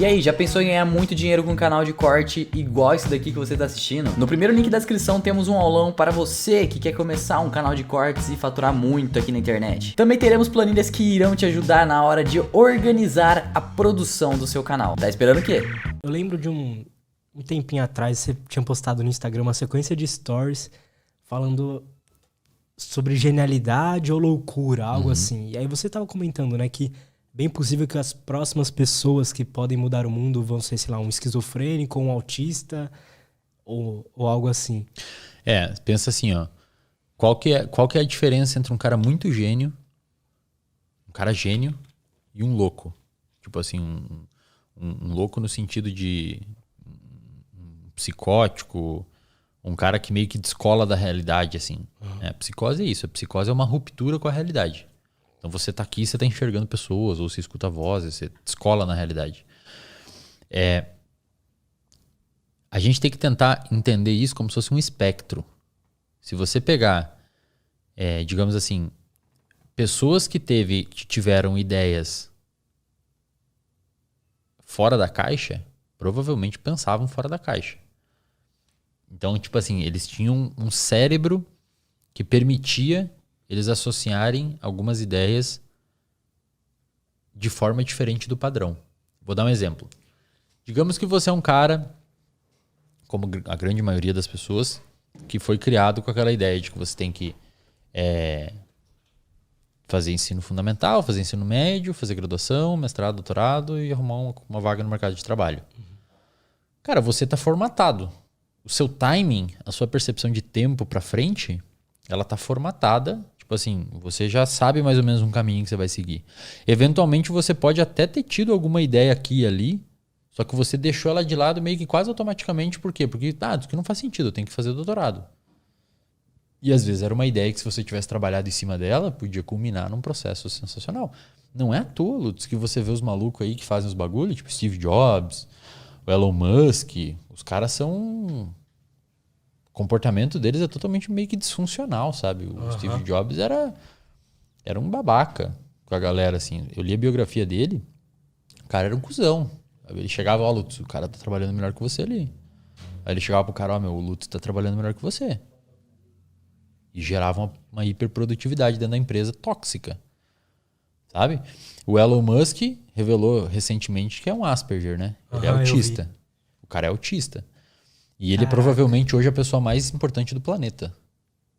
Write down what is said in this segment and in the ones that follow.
E aí, já pensou em ganhar muito dinheiro com um canal de corte igual esse daqui que você está assistindo? No primeiro link da descrição temos um aulão para você que quer começar um canal de cortes e faturar muito aqui na internet. Também teremos planilhas que irão te ajudar na hora de organizar a produção do seu canal. Tá esperando o quê? Eu lembro de um tempinho atrás, você tinha postado no Instagram uma sequência de stories falando sobre genialidade ou loucura, algo assim. E aí você tava comentando, né, que bem possível que as próximas pessoas que podem mudar o mundo vão ser, sei lá, um esquizofrênico, um autista ou algo assim. Pensa assim, ó. Qual que é a diferença entre um cara muito gênio, um cara gênio e um louco? Tipo assim, um louco no sentido de um psicótico, um cara que meio que descola da realidade, assim. Psicose é isso. A psicose é uma ruptura com a realidade. Então você tá aqui, você tá enxergando pessoas, ou você escuta vozes, você descola na realidade. A gente tem que tentar entender isso como se fosse um espectro. Se você pegar, digamos assim, pessoas que tiveram ideias fora da caixa, provavelmente pensavam fora da caixa. Então, tipo assim, eles tinham um cérebro que permitia eles associarem algumas ideias de forma diferente do padrão. Vou dar um exemplo. Digamos que você é um cara, como a grande maioria das pessoas, que foi criado com aquela ideia de que você tem que fazer ensino fundamental, fazer ensino médio, fazer graduação, mestrado, doutorado e arrumar uma vaga no mercado de trabalho. Cara, você está formatado. O seu timing, a sua percepção de tempo para frente, ela está formatada. Tipo assim, você já sabe mais ou menos um caminho que você vai seguir. Eventualmente você pode até ter tido alguma ideia aqui e ali, só que você deixou ela de lado meio que quase automaticamente. Por quê? Porque isso que não faz sentido, eu tenho que fazer doutorado. E às vezes era uma ideia que se você tivesse trabalhado em cima dela, podia culminar num processo sensacional. Não é à toa, Lutz, que você vê os malucos aí que fazem os bagulhos, tipo Steve Jobs, o Elon Musk, os caras são... O comportamento deles é totalmente meio que disfuncional, sabe? O Steve Jobs era um babaca com a galera, assim. Eu li a biografia dele, o cara era um cuzão. Ele chegava, Lutz, o cara tá trabalhando melhor que você ali. Aí ele chegava pro cara, o Lutz tá trabalhando melhor que você. E gerava uma hiperprodutividade dentro da empresa tóxica, sabe? O Elon Musk revelou recentemente que é um Asperger, né? Ele é autista. O cara é autista. E ele é provavelmente hoje a pessoa mais importante do planeta.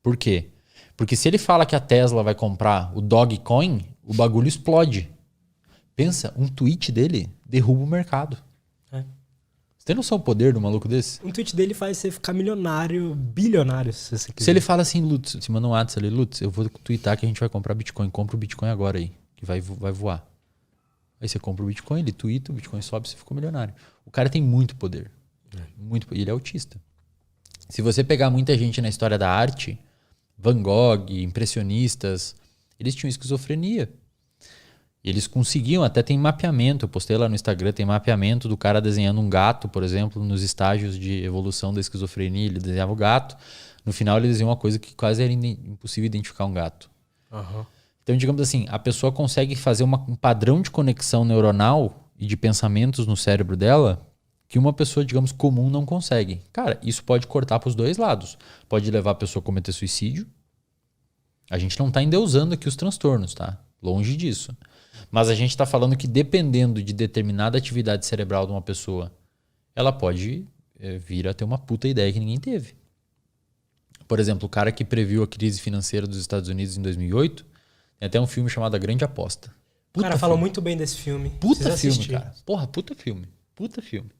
Por quê? Porque se ele fala que a Tesla vai comprar o Dogecoin, o bagulho explode. Pensa, um tweet dele derruba o mercado. Você tem noção do poder do maluco desse? Um tweet dele faz você ficar milionário, bilionário, se você quiser. Se ele fala assim, Lutz, você manda um WhatsApp ali, Lutz, eu vou tweetar que a gente vai comprar Bitcoin. Compra o Bitcoin agora aí, que vai voar. Aí você compra o Bitcoin, ele tweeta, o Bitcoin sobe, você ficou milionário. O cara tem muito poder. Ele é autista. Se você pegar muita gente na história da arte, Van Gogh, impressionistas, eles tinham esquizofrenia. Eles conseguiam, até tem mapeamento, eu postei lá no Instagram, tem mapeamento do cara desenhando um gato, por exemplo, nos estágios de evolução da esquizofrenia, ele desenhava o gato, no final ele desenhou uma coisa que quase era impossível identificar um gato. Então, digamos assim, a pessoa consegue fazer um padrão de conexão neuronal e de pensamentos no cérebro dela que uma pessoa, digamos, comum não consegue. Cara, isso pode cortar para os dois lados. Pode levar a pessoa a cometer suicídio. A gente não está endeusando aqui os transtornos, tá? Longe disso. Mas a gente está falando que dependendo de determinada atividade cerebral de uma pessoa, ela pode vir a ter uma puta ideia que ninguém teve. Por exemplo, o cara que previu a crise financeira dos Estados Unidos em 2008, tem até um filme chamado A Grande Aposta. O cara falou muito bem desse filme. Puta filme, cara. Porra, puta filme. Puta filme.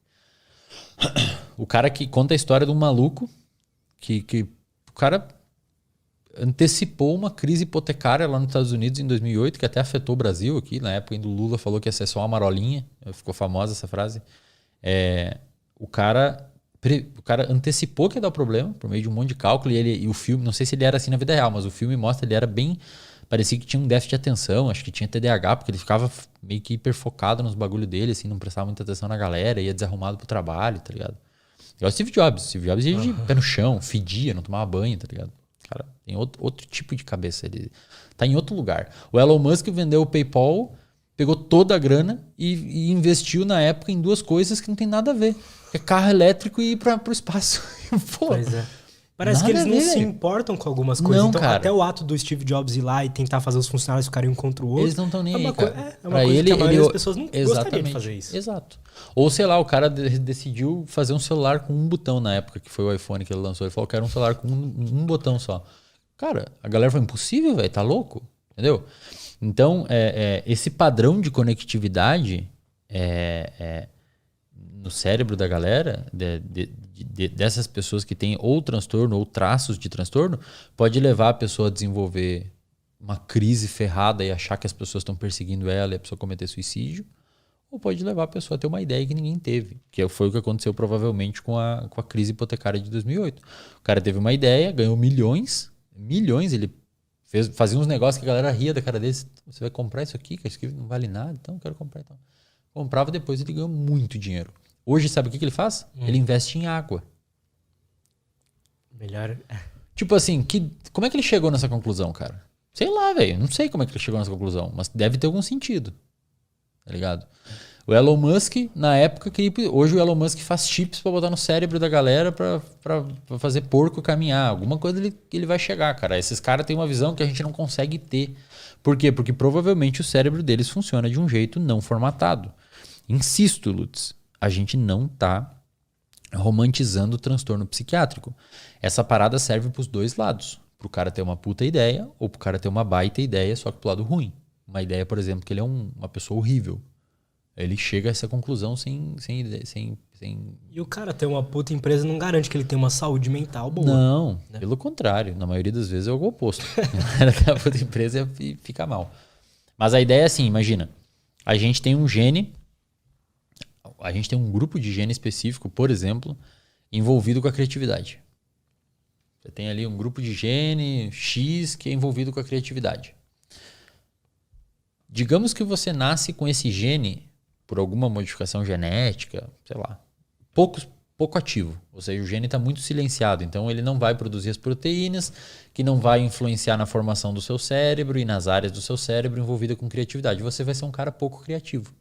O cara que conta a história de um maluco que o cara antecipou uma crise hipotecária lá nos Estados Unidos em 2008, que até afetou o Brasil aqui. Na época ainda o Lula falou que ia ser só uma marolinha. Ficou famosa essa frase. O cara antecipou que ia dar problema por meio de um monte de cálculo. E o filme, não sei se ele era assim na vida real, mas o filme mostra ele era bem... Parecia que tinha um déficit de atenção, acho que tinha TDAH, porque ele ficava meio que hiperfocado nos bagulho dele, assim, não prestava muita atenção na galera, ia desarrumado pro trabalho, tá ligado? Igual o Steve Jobs. Steve Jobs ia de pé no chão, fedia, não tomava banho, tá ligado? Cara, tem outro tipo de cabeça, ele tá em outro lugar. O Elon Musk vendeu o PayPal pegou toda a grana e investiu na época em duas coisas que não tem nada a ver. É carro elétrico e ir pro espaço. Pô, Pois é. Parece nada que eles a não ver. se importam com algumas coisas. Não, Então, cara. até o ato do Steve Jobs ir lá e tentar fazer os funcionários ficarem um contra o outro. Eles não estão nem é uma aí, cara. É uma coisa que a maioria das pessoas não gostaria de fazer isso. Exato. Ou sei lá, o cara decidiu fazer um celular com um botão na época, que foi o iPhone que ele lançou. Ele falou que era um celular com um botão só. Cara, a galera falou, impossível, velho, tá louco? Entendeu? Então, esse padrão de conectividade no cérebro da galera, dessas pessoas que têm ou transtorno ou traços de transtorno, pode levar a pessoa a desenvolver uma crise ferrada e achar que as pessoas estão perseguindo ela e a pessoa cometer suicídio, ou pode levar a pessoa a ter uma ideia que ninguém teve, que foi o que aconteceu provavelmente com a crise hipotecária de 2008. O cara teve uma ideia, ganhou milhões, ele fazia uns negócios que a galera ria da cara dele. Você vai comprar isso aqui? Isso aqui não vale nada, então eu quero comprar. Então. Comprava, depois ele ganhou muito dinheiro. Hoje, sabe o que ele faz? Ele investe em água. Melhor. Tipo assim, como é que ele chegou nessa conclusão, cara? Sei lá, velho. Não sei como é que ele chegou nessa conclusão, mas deve ter algum sentido. Tá ligado? O Elon Musk, na época, hoje o Elon Musk faz chips pra botar no cérebro da galera pra fazer porco caminhar. Alguma coisa ele vai chegar, cara. Esses caras têm uma visão que a gente não consegue ter. Por quê? Porque provavelmente o cérebro deles funciona de um jeito não formatado. Insisto, Lutz, a gente não tá romantizando o transtorno psiquiátrico. Essa parada serve pros dois lados. Pro cara ter uma puta ideia ou pro cara ter uma baita ideia, só que pro lado ruim. Uma ideia, por exemplo, que ele é uma pessoa horrível. Ele chega a essa conclusão sem. E o cara ter uma puta empresa não garante que ele tem uma saúde mental boa. Não, né? Pelo contrário. Na maioria das vezes é o oposto. A puta empresa fica mal. Mas a ideia é assim, imagina. A gente tem um gene, a gente tem um grupo de gene específico, por exemplo, envolvido com a criatividade. Você tem ali um grupo de gene X que é envolvido com a criatividade. Digamos que você nasce com esse gene por alguma modificação genética, sei lá, pouco ativo. Ou seja, o gene está muito silenciado, então ele não vai produzir as proteínas, que não vai influenciar na formação do seu cérebro e nas áreas do seu cérebro envolvida com criatividade. Você vai ser um cara pouco criativo.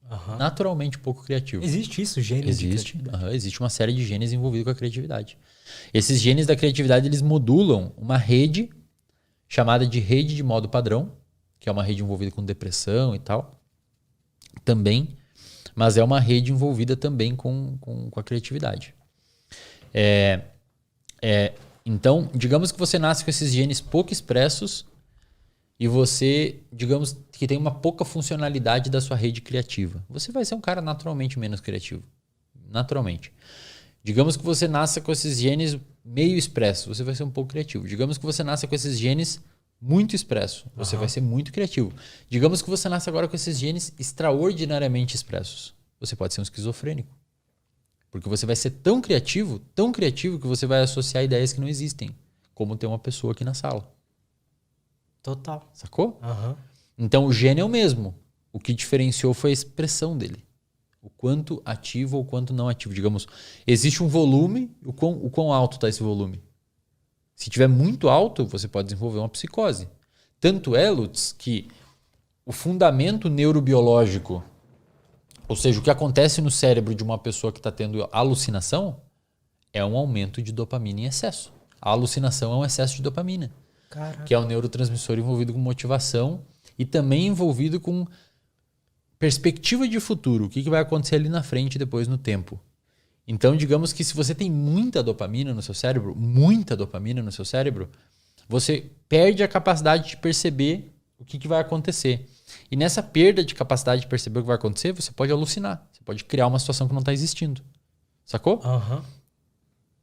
Uhum. Naturalmente pouco criativo. Existe isso, genes de criatividade? Existe uma série de genes envolvidos com a criatividade. Esses genes da criatividade, eles modulam uma rede chamada de rede de modo padrão, que é uma rede envolvida com depressão e tal, também, mas é uma rede envolvida também com a criatividade. Então, digamos que você nasce com esses genes pouco expressos e você, digamos que tem uma pouca funcionalidade da sua rede criativa. Você vai ser um cara naturalmente menos criativo. Naturalmente. Digamos que você nasça com esses genes meio expressos, você vai ser um pouco criativo. Digamos que você nasça com esses genes muito expresso, você vai ser muito criativo. Digamos que você nasce agora com esses genes extraordinariamente expressos. Você pode ser um esquizofrênico. Porque você vai ser tão criativo que você vai associar ideias que não existem. Como ter uma pessoa aqui na sala. Total. Sacou? Uhum. Então o gene é o mesmo. O que diferenciou foi a expressão dele. O quanto ativo ou quanto não ativo. Digamos, existe um volume, o quão alto está esse volume. Se tiver muito alto, você pode desenvolver uma psicose. Tanto é, Lutz, que o fundamento neurobiológico, ou seja, o que acontece no cérebro de uma pessoa que está tendo alucinação, é um aumento de dopamina em excesso. A alucinação é um excesso de dopamina. Caraca. Que é um neurotransmissor envolvido com motivação e também envolvido com perspectiva de futuro. O que vai acontecer ali na frente depois no tempo. Então, digamos que se você tem muita dopamina no seu cérebro, você perde a capacidade de perceber o que vai acontecer. E nessa perda de capacidade de perceber o que vai acontecer, você pode alucinar. Você pode criar uma situação que não está existindo. Sacou? Uhum.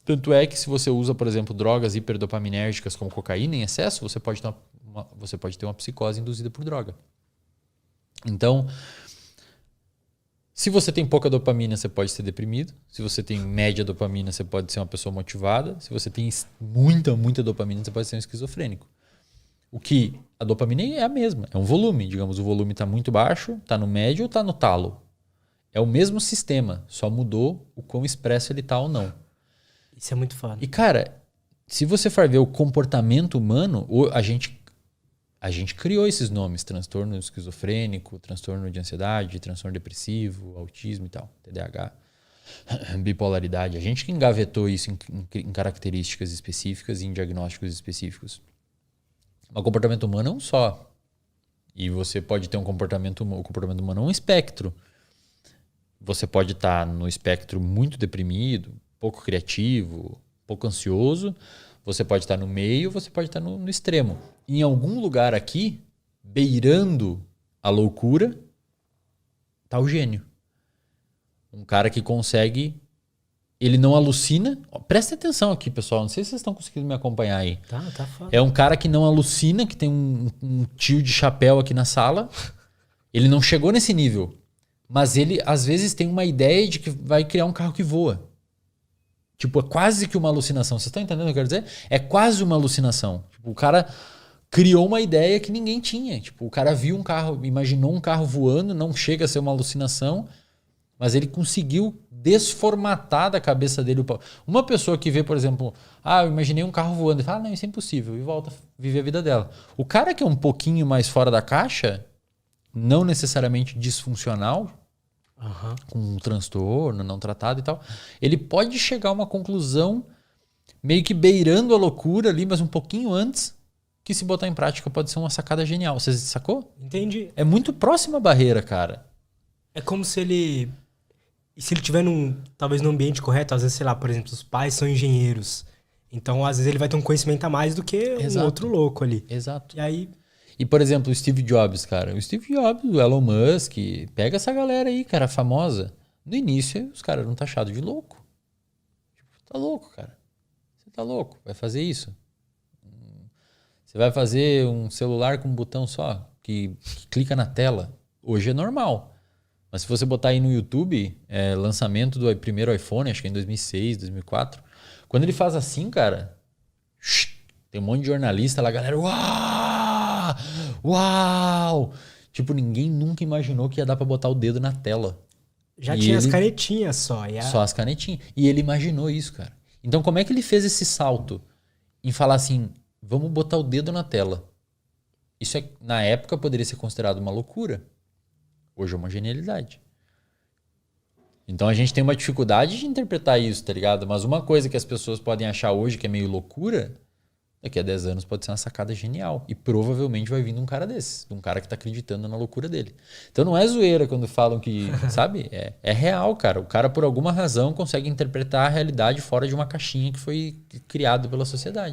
Tanto é que se você usa, por exemplo, drogas hiperdopaminérgicas como cocaína em excesso, você pode ter uma psicose induzida por droga. Então, se você tem pouca dopamina, você pode ser deprimido. Se você tem média dopamina, você pode ser uma pessoa motivada. Se você tem muita dopamina, você pode ser um esquizofrênico. O que a dopamina é a mesma, é um volume. Digamos, o volume está muito baixo, está no médio ou está no talo. É o mesmo sistema, só mudou o quão expresso ele está ou não. Isso é muito foda. E, cara, se você for ver o comportamento humano, a A gente criou esses nomes, transtorno esquizofrênico, transtorno de ansiedade, transtorno depressivo, autismo e tal, TDAH, bipolaridade. A gente que engavetou isso em características específicas e em diagnósticos específicos. O comportamento humano é um só. E você pode ter o comportamento humano é um espectro. Você pode estar no espectro muito deprimido, pouco criativo, pouco ansioso. Você pode estar no meio, você pode estar no extremo. Em algum lugar aqui, beirando a loucura, tá o gênio. Um cara que consegue... Ele não alucina. Presta atenção aqui, pessoal. Não sei se vocês estão conseguindo me acompanhar aí. Tá foda. É um cara que não alucina, que tem um tio de chapéu aqui na sala. Ele não chegou nesse nível. Mas ele, às vezes, tem uma ideia de que vai criar um carro que voa. Tipo, é quase que uma alucinação. Vocês estão entendendo o que eu quero dizer? É quase uma alucinação. Tipo, o cara criou uma ideia que ninguém tinha. Tipo, o cara viu um carro, imaginou um carro voando, não chega a ser uma alucinação, mas ele conseguiu desformatar da cabeça dele. Uma pessoa que vê, por exemplo, eu imaginei um carro voando, e fala, não, isso é impossível, e volta a viver a vida dela. O cara que é um pouquinho mais fora da caixa, não necessariamente disfuncional, com um transtorno não tratado e tal, ele pode chegar a uma conclusão meio que beirando a loucura ali, mas um pouquinho antes, que se botar em prática pode ser uma sacada genial. Você sacou? Entendi. É muito próxima a barreira, cara. É como se ele... Se ele tiver talvez num ambiente correto, às vezes, sei lá, por exemplo, os pais são engenheiros. Então, às vezes, ele vai ter um conhecimento a mais do que um outro louco ali. Exato. E aí... E, por exemplo, o Steve Jobs, cara. O Steve Jobs, o Elon Musk, pega essa galera aí, cara, famosa. No início, os caras eram taxados de louco. Tipo, tá louco, cara. Você tá louco. Vai fazer isso. Você vai fazer um celular com um botão só, que clica na tela. Hoje é normal. Mas se você botar aí no YouTube, lançamento do primeiro iPhone, acho que é em 2006, 2004. Quando ele faz assim, cara, tem um monte de jornalista lá, galera, uau! Uau! Tipo, ninguém nunca imaginou que ia dar pra botar o dedo na tela. Já tinha as canetinhas só. Só as canetinhas. E ele imaginou isso, cara. Então, como é que ele fez esse salto em falar assim, vamos botar o dedo na tela? Isso, na época, poderia ser considerado uma loucura. Hoje é uma genialidade. Então, a gente tem uma dificuldade de interpretar isso, tá ligado? Mas uma coisa que as pessoas podem achar hoje que é meio loucura, daqui a 10 anos pode ser uma sacada genial. E provavelmente vai vir de um cara desses. De um cara que tá acreditando na loucura dele. Então não é zoeira quando falam que, sabe? É real, cara. O cara, por alguma razão, consegue interpretar a realidade fora de uma caixinha que foi criada pela sociedade.